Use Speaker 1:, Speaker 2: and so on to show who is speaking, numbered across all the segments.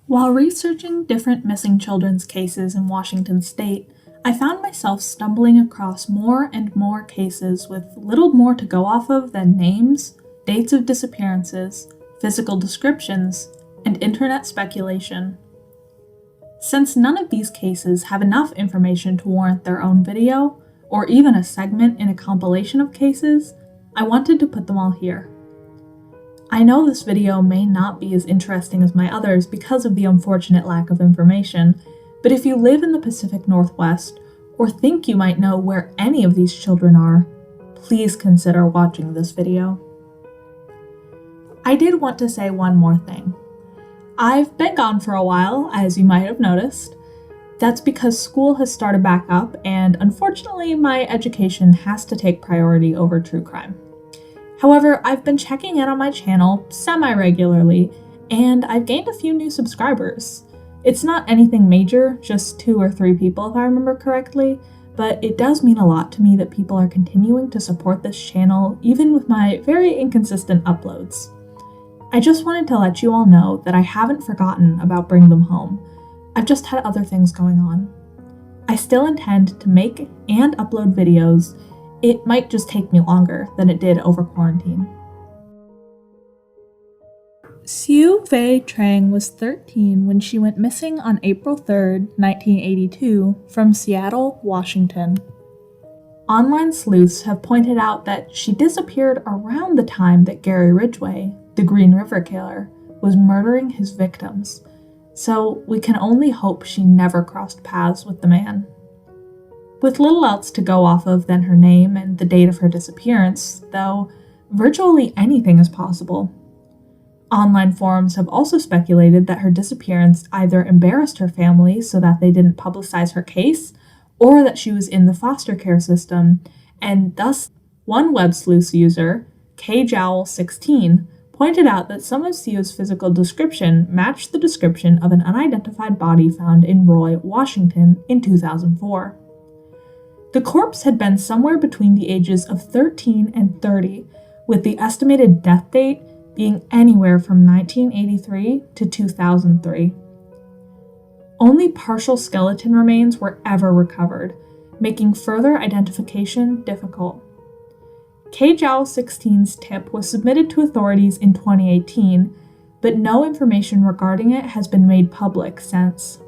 Speaker 1: While researching different missing children's cases in Washington state, I found myself stumbling across more and more cases with little more to go off of than names, dates of disappearances, physical descriptions, and internet speculation. Since none of these cases have enough information to warrant their own video, or even a segment in a compilation of cases, I wanted to put them all here. I know this video may not be as interesting as my others because of the unfortunate lack of information, but if you live in the Pacific Northwest, or think you might know where any of these children are, please consider watching this video. I did want to say one more thing. I've been gone for a while, as you might have noticed. That's because school has started back up, and unfortunately my education has to take priority over true crime. However, I've been checking in on my channel semi-regularly, and I've gained a few new subscribers. It's not anything major, just 2 or 3 people if I remember correctly, but it does mean a lot to me that people are continuing to support this channel even with my very inconsistent uploads. I just wanted to let you all know that I haven't forgotten about Bring Them Home. I've just had other things going on. I still intend to make and upload videos. It might just take me longer than it did over quarantine. SIEU TRANG was 13 when she went missing on April 3, 1982, from Seattle, Washington. Online sleuths have pointed out that she disappeared around the time that Gary Ridgway, the Green River Killer, was murdering his victims, so we can only hope she never crossed paths with the man. With little else to go off of than her name and the date of her disappearance, though, virtually anything is possible. Online forums have also speculated that her disappearance either embarrassed her family so that they didn't publicize her case, or that she was in the foster care system, and thus one web sleuth user, KJowl16, pointed out that some of SIEU's physical description matched the description of an unidentified body found in Roy, Washington in 2004. The corpse had been somewhere between the ages of 13 and 30, with the estimated death date being anywhere from 1983 to 2003. Only partial skeleton remains were ever recovered, making further identification difficult. KJowl16's tip was submitted to authorities in 2018, but no information regarding it has been made public since.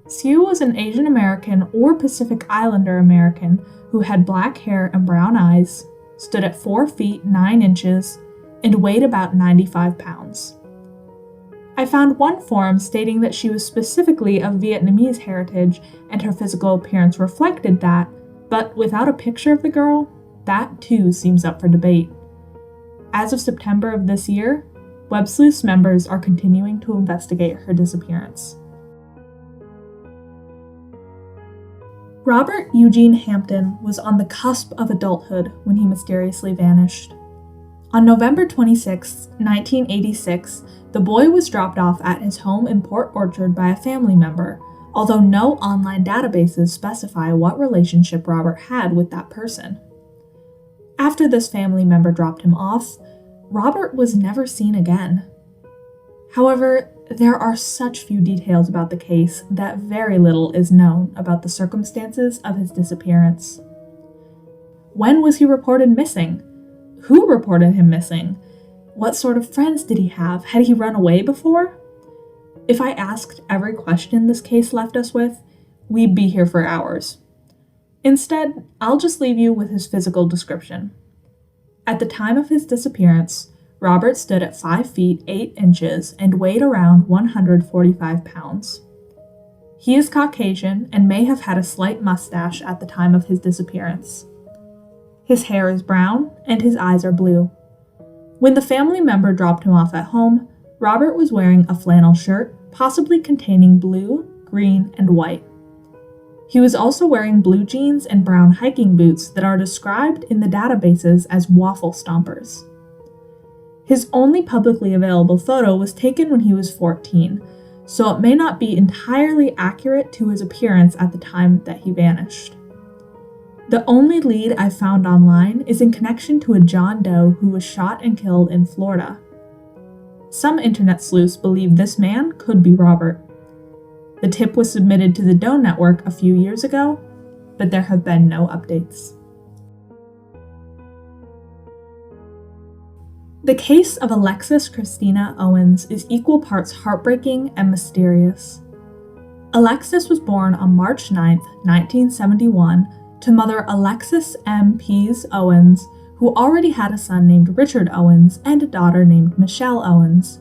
Speaker 1: SIEU was an Asian American or Pacific Islander American who had black hair and brown eyes, stood at 4 feet 9 inches, and weighed about 95 pounds. I found one forum stating that she was specifically of Vietnamese heritage and her physical appearance reflected that, but without a picture of the girl, that too seems up for debate. As of September of this year, Web Sleuths members are continuing to investigate her disappearance. Robert Eugene Hampton was on the cusp of adulthood when he mysteriously vanished. On November 26, 1986, the boy was dropped off at his home in Port Orchard by a family member, although no online databases specify what relationship Robert had with that person. After this family member dropped him off, Robert was never seen again. However, there are such few details about the case that very little is known about the circumstances of his disappearance. When was he reported missing? Who reported him missing? What sort of friends did he have? Had he run away before? If I asked every question this case left us with, we'd be here for hours. Instead, I'll just leave you with his physical description. At the time of his disappearance, Robert stood at 5 feet 8 inches and weighed around 145 pounds. He is Caucasian and may have had a slight mustache at the time of his disappearance. His hair is brown and his eyes are blue. When the family member dropped him off at home, Robert was wearing a flannel shirt, possibly containing blue, green, and white. He was also wearing blue jeans and brown hiking boots that are described in the databases as waffle stompers. His only publicly available photo was taken when he was 14, so it may not be entirely accurate to his appearance at the time that he vanished. The only lead I've found online is in connection to a John Doe who was shot and killed in Florida. Some internet sleuths believe this man could be Robert. The tip was submitted to the Doe Network a few years ago, but there have been no updates. The case of Alexis Christina Owens is equal parts heartbreaking and mysterious. Alexis was born on March 9, 1971, to mother Alexis M. Pease Owens, who already had a son named Richard Owens and a daughter named Michelle Owens.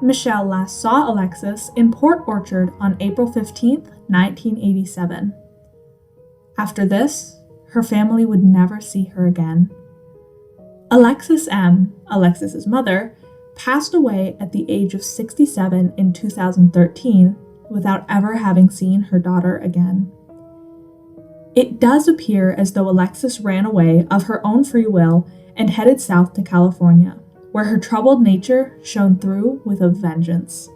Speaker 1: Michelle last saw Alexis in Port Orchard on April 15, 1987. After this, her family would never see her again. Alexis M., Alexis's mother, passed away at the age of 67 in 2013 without ever having seen her daughter again. It does appear as though Alexis ran away of her own free will and headed south to California, where her troubled nature shone through with a vengeance.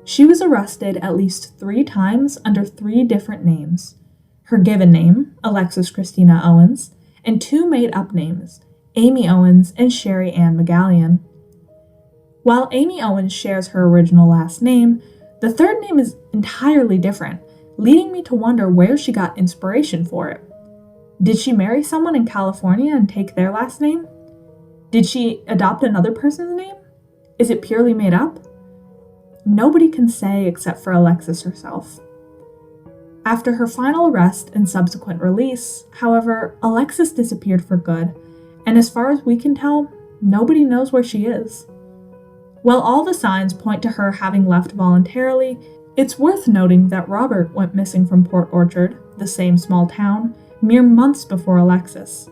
Speaker 1: She was arrested at least 3 times under 3 different names: her given name, Alexis Christina Owens, and 2 made-up names, Amy Owens and Sherry Ann McGallion. While Amy Owens shares her original last name, the third name is entirely different, leading me to wonder where she got inspiration for it. Did she marry someone in California and take their last name? Did she adopt another person's name? Is it purely made up? Nobody can say except for Alexis herself. After her final arrest and subsequent release, however, Alexis disappeared for good, and as far as we can tell, nobody knows where she is. While all the signs point to her having left voluntarily, it's worth noting that Robert went missing from Port Orchard, the same small town, mere months before Alexis.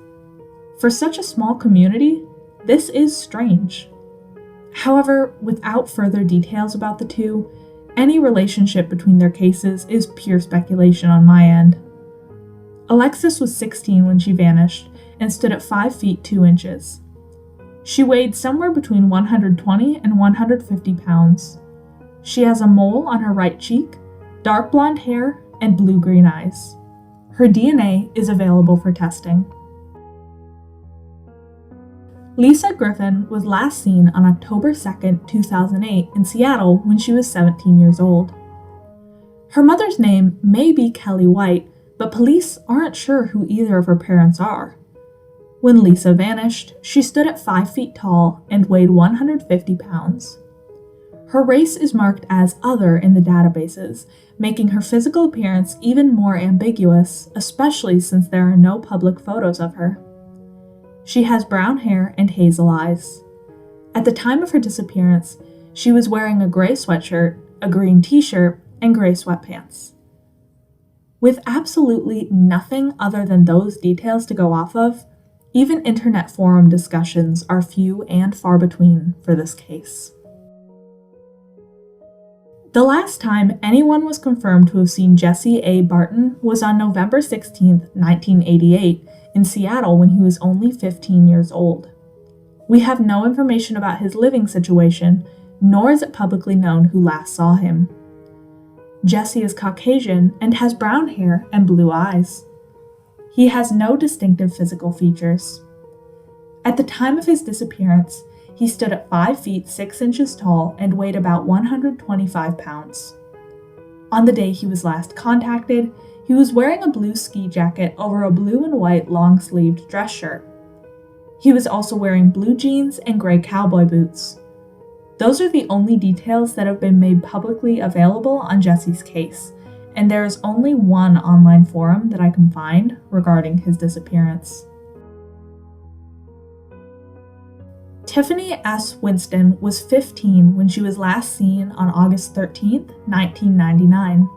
Speaker 1: For such a small community, this is strange. However, without further details about the two, any relationship between their cases is pure speculation on my end. Alexis was 16 when she vanished and stood at 5 feet 2 inches. She weighed somewhere between 120 and 150 pounds. She has a mole on her right cheek, dark blonde hair, and blue-green eyes. Her DNA is available for testing. Lisa Griffin was last seen on October 2, 2008 in Seattle when she was 17 years old. Her mother's name may be Kelly White, but police aren't sure who either of her parents are. When Lisa vanished, she stood at 5 feet tall and weighed 150 pounds. Her race is marked as other in the databases, making her physical appearance even more ambiguous, especially since there are no public photos of her. She has brown hair and hazel eyes. At the time of her disappearance, she was wearing a gray sweatshirt, a green t-shirt, and gray sweatpants. With absolutely nothing other than those details to go off of, even internet forum discussions are few and far between for this case. The last time anyone was confirmed to have seen Jesse A. Barton was on November 16, 1988, in Seattle when he was only 15 years old. We have no information about his living situation, nor is it publicly known who last saw him. Jesse is Caucasian and has brown hair and blue eyes. He has no distinctive physical features. At the time of his disappearance, he stood at 5 feet 6 inches tall and weighed about 125 pounds. On the day he was last contacted, he was wearing a blue ski jacket over a blue and white long-sleeved dress shirt. He was also wearing blue jeans and gray cowboy boots. Those are the only details that have been made publicly available on Jesse's case, and there is only one online forum that I can find regarding his disappearance. Tiffany S. Winston was 15 when she was last seen on August 13, 1999.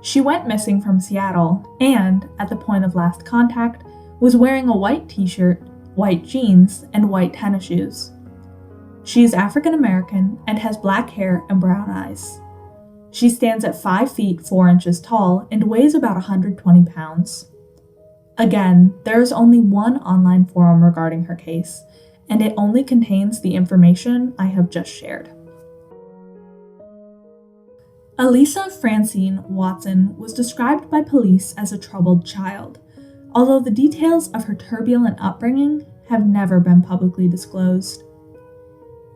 Speaker 1: She went missing from Seattle and, at the point of last contact, was wearing a white t-shirt, white jeans, and white tennis shoes. She is African American and has black hair and brown eyes. She stands at 5 feet 4 inches tall and weighs about 120 pounds. Again, there is only one online forum regarding her case, and it only contains the information I have just shared. ALISA Francine Watson was described by police as a troubled child, although the details of her turbulent upbringing have never been publicly disclosed.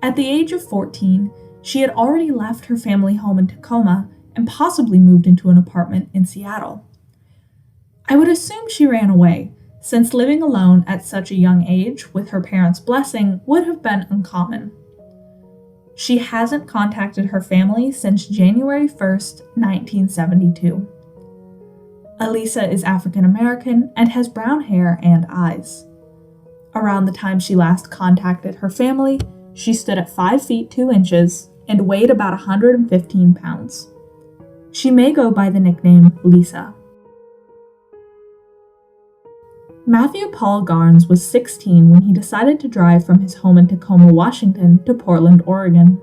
Speaker 1: At the age of 14, she had already left her family home in Tacoma and possibly moved into an apartment in Seattle. I would assume she ran away, since living alone at such a young age with her parents' blessing would have been uncommon. She hasn't contacted her family since January 1st, 1972. ALISA is African American and has brown hair and eyes. Around the time she last contacted her family, she stood at 5 feet 2 inches and weighed about 115 pounds. She may go by the nickname Lisa. Matthew Paul Garnes was 16 when he decided to drive from his home in Tacoma, Washington to Portland, Oregon.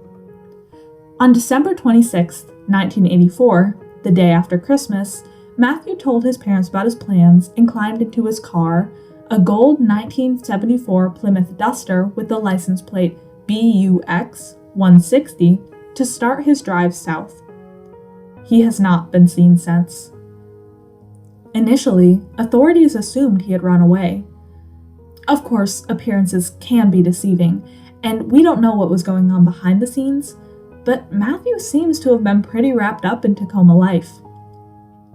Speaker 1: On December 26, 1984, the day after Christmas, Matthew told his parents about his plans and climbed into his car, a gold 1974 Plymouth Duster with the license plate BUX 160, to start his drive south. He has not been seen since. Initially, authorities assumed he had run away. Of course, appearances can be deceiving, and we don't know what was going on behind the scenes, but Matthew seems to have been pretty wrapped up in Tacoma life.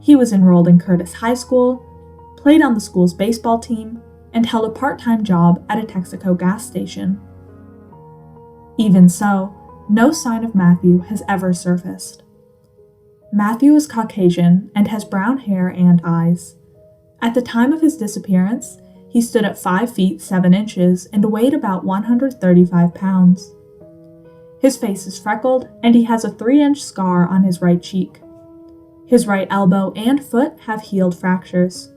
Speaker 1: He was enrolled in Curtis High School, played on the school's baseball team, and held a part-time job at a Texaco gas station. Even so, no sign of Matthew has ever surfaced. Matthew is Caucasian and has brown hair and eyes. At the time of his disappearance, he stood at 5 feet 7 inches and weighed about 135 pounds. His face is freckled and he has a 3-inch scar on his right cheek. His right elbow and foot have healed fractures.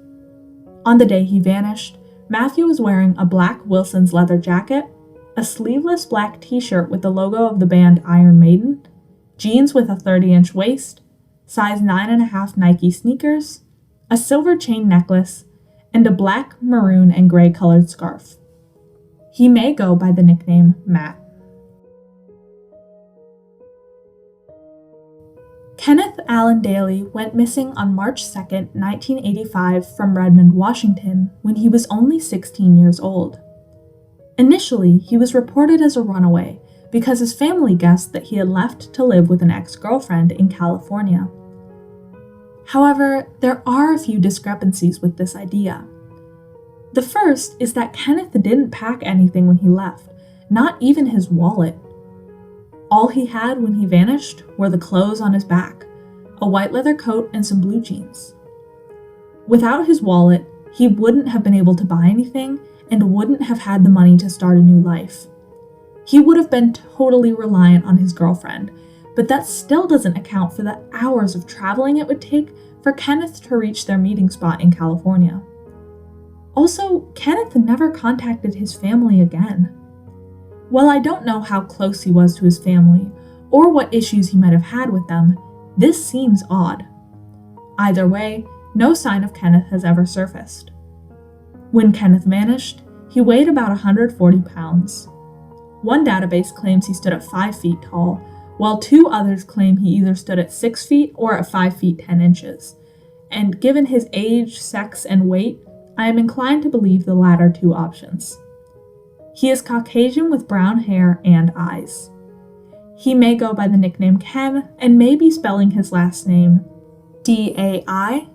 Speaker 1: On the day he vanished, Matthew was wearing a black Wilson's leather jacket, a sleeveless black t-shirt with the logo of the band Iron Maiden, jeans with a 30-inch waist, size 9.5 Nike sneakers, a silver chain necklace, and a black, maroon, and gray colored scarf. He may go by the nickname Matt. Kenneth Allen Daly went missing on March 2, 1985 from Redmond, Washington, when he was only 16 years old. Initially, he was reported as a runaway because his family guessed that he had left to live with an ex-girlfriend in California. However, there are a few discrepancies with this idea. The first is that Kenneth didn't pack anything when he left, not even his wallet. All he had when he vanished were the clothes on his back, a white leather coat and some blue jeans. Without his wallet, he wouldn't have been able to buy anything and wouldn't have had the money to start a new life. He would have been totally reliant on his girlfriend, but that still doesn't account for the hours of traveling it would take for Kenneth to reach their meeting spot in California. Also, Kenneth never contacted his family again. While I don't know how close he was to his family, or what issues he might have had with them, this seems odd. Either way, no sign of Kenneth has ever surfaced. When Kenneth vanished, he weighed about 140 pounds. One database claims he stood at 5 feet tall, while 2 others claim he either stood at 6 feet or at 5 feet 10 inches. And given his age, sex, and weight, I am inclined to believe the latter 2 options. He is Caucasian with brown hair and eyes. He may go by the nickname Ken and may be spelling his last name Dailey.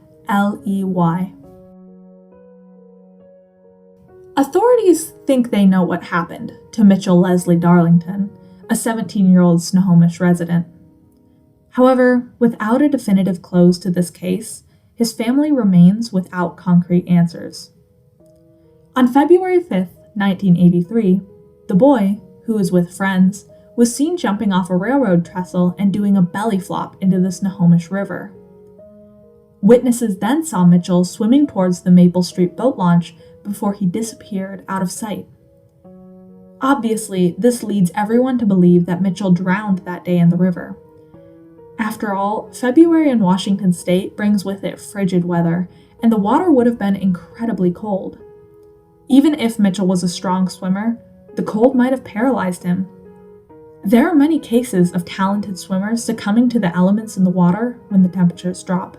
Speaker 1: Authorities think they know what happened to Mitchell Leslie Darlington, a 17-year-old Snohomish resident. However, without a definitive close to this case, his family remains without concrete answers. On February 5th, 1983, the boy, who was with friends, was seen jumping off a railroad trestle and doing a belly flop into the Snohomish River. Witnesses then saw Mitchell swimming towards the Maple Street boat launch before he disappeared out of sight. Obviously, this leads everyone to believe that Mitchell drowned that day in the river. After all, February in Washington state brings with it frigid weather, and the water would have been incredibly cold. Even if Mitchell was a strong swimmer, the cold might have paralyzed him. There are many cases of talented swimmers succumbing to the elements in the water when the temperatures drop.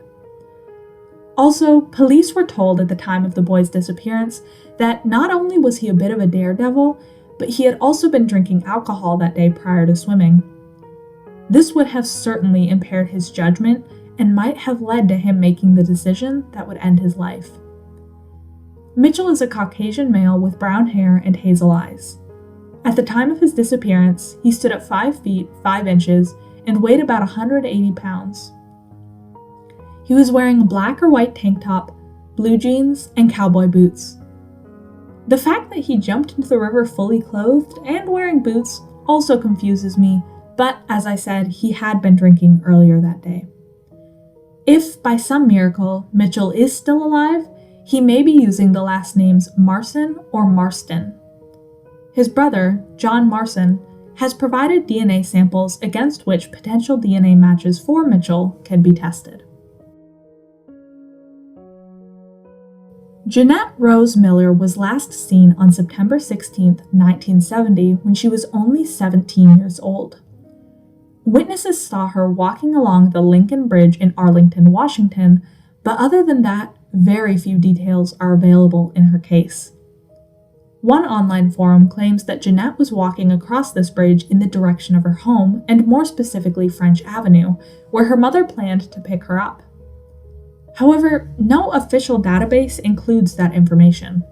Speaker 1: Also, police were told at the time of the boy's disappearance that not only was he a bit of a daredevil, but he had also been drinking alcohol that day prior to swimming. This would have certainly impaired his judgment and might have led to him making the decision that would end his life. Mitchell is a Caucasian male with brown hair and hazel eyes. At the time of his disappearance, he stood at 5 feet 5 inches and weighed about 180 pounds. He was wearing a black or white tank top, blue jeans, and cowboy boots. The fact that he jumped into the river fully clothed and wearing boots also confuses me, but as I said, he had been drinking earlier that day. If, by some miracle, Mitchell is still alive, he may be using the last names Marson or Marston. His brother, John Marson, has provided DNA samples against which potential DNA matches for Mitchell can be tested. Jeanette Rose Miller was last seen on September 16, 1970, when she was only 17 years old. Witnesses saw her walking along the Lincoln Bridge in Arlington, Washington, but other than that, very few details are available in her case. One online forum claims that Jeanette was walking across this bridge in the direction of her home, and more specifically French Avenue, where her mother planned to pick her up. However, no official database includes that information.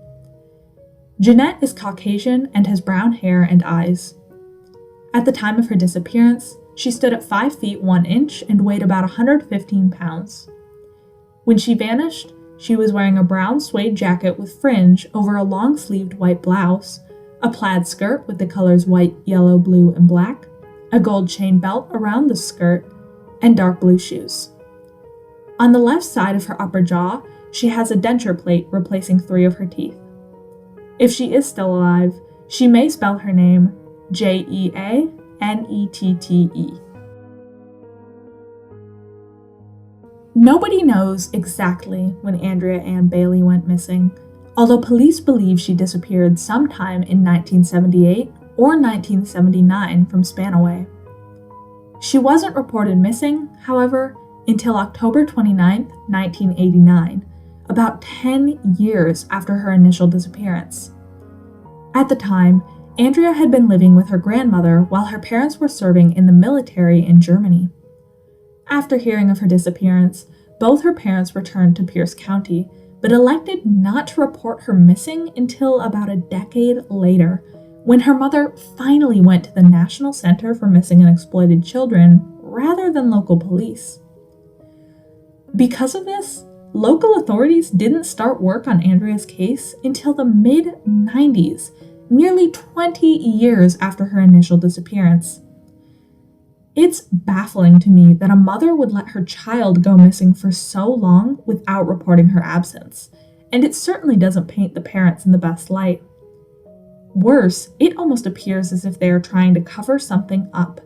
Speaker 1: Jeanette is Caucasian and has brown hair and eyes. At the time of her disappearance, she stood at 5 feet 1 inch and weighed about 115 pounds. When she vanished, she was wearing a brown suede jacket with fringe over a long-sleeved white blouse, a plaid skirt with the colors white, yellow, blue, and black, a gold chain belt around the skirt, and dark blue shoes. On the left side of her upper jaw, she has a denture plate replacing 3 of her teeth. If she is still alive, she may spell her name JEANETTE. Nobody knows exactly when Andrea Ann Bailey went missing, although police believe she disappeared sometime in 1978 or 1979 from Spanaway. She wasn't reported missing, however, until October 29, 1989, about 10 years after her initial disappearance. At the time, Andrea had been living with her grandmother while her parents were serving in the military in Germany. After hearing of her disappearance, both her parents returned to Pierce County, but elected not to report her missing until about a decade later, when her mother finally went to the National Center for Missing and Exploited Children rather than local police. Because of this, local authorities didn't start work on Andrea's case until the mid-90s, nearly 20 years after her initial disappearance. It's baffling to me that a mother would let her child go missing for so long without reporting her absence, and it certainly doesn't paint the parents in the best light. Worse, it almost appears as if they are trying to cover something up.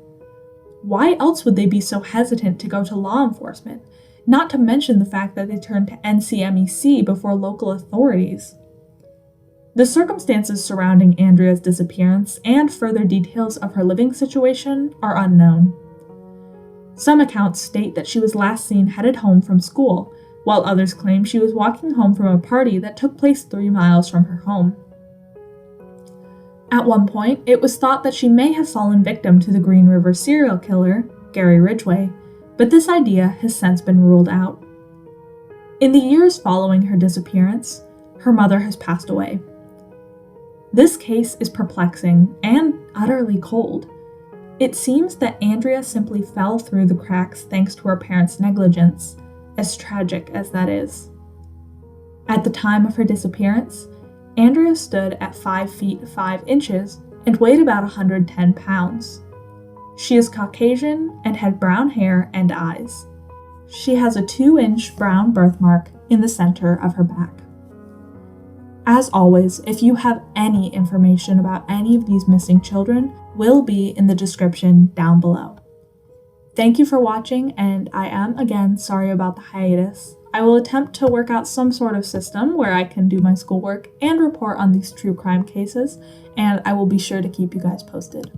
Speaker 1: Why else would they be so hesitant to go to law enforcement? Not to mention the fact that they turned to NCMEC before local authorities. The circumstances surrounding Andrea's disappearance and further details of her living situation are unknown. Some accounts state that she was last seen headed home from school, while others claim she was walking home from a party that took place 3 miles from her home. At one point, it was thought that she may have fallen victim to the Green River serial killer, Gary Ridgway, but this idea has since been ruled out. In the years following her disappearance, her mother has passed away. This case is perplexing and utterly cold. It seems that Andrea simply fell through the cracks thanks to her parents' negligence, as tragic as that is. At the time of her disappearance, Andrea stood at 5 feet 5 inches and weighed about 110 pounds. She is Caucasian and had brown hair and eyes. She has a 2-inch brown birthmark in the center of her back. As always, if you have any information about any of these missing children, will be in the description down below. Thank you for watching, and I am again sorry about the hiatus. I will attempt to work out some sort of system where I can do my schoolwork and report on these true crime cases, and I will be sure to keep you guys posted.